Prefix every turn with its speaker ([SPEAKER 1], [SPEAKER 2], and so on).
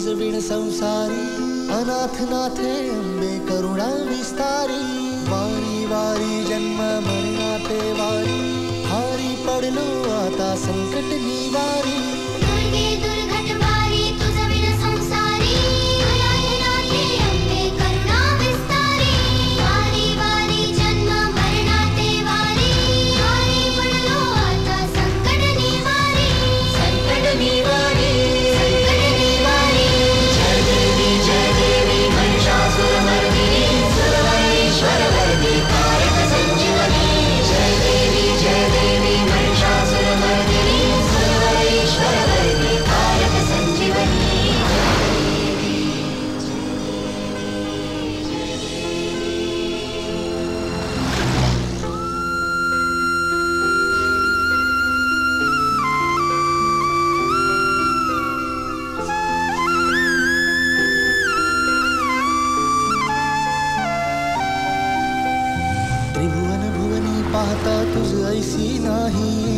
[SPEAKER 1] तुझ विण संसारी, अनाथ नाथे अंबे करुणा विस्तारी. वारी वारी जन्म मरणाते वारी, हारी पडलो आता संकट निवारी.
[SPEAKER 2] दुर्गे दुर्घट वारी तुझ विण संसारी, अनाथ नाथे अंबे करुणा विस्तारी. वारी वारी जन्म मरणाते वारी, हारी पडलो आता संकट निवारी. संकट निवारी, संकट निवारी. जय देवी महिषासुरमर्दिनी, सुरवरेश्वरवर्दी कारक संजीवनी. जय देवी महिषासुरमर्दिनी, सुरवरेश्वरवर्दी कारक संजीवनी.
[SPEAKER 1] त्रिभुवन भुवनी पाहता तुझ ऐसी नाही,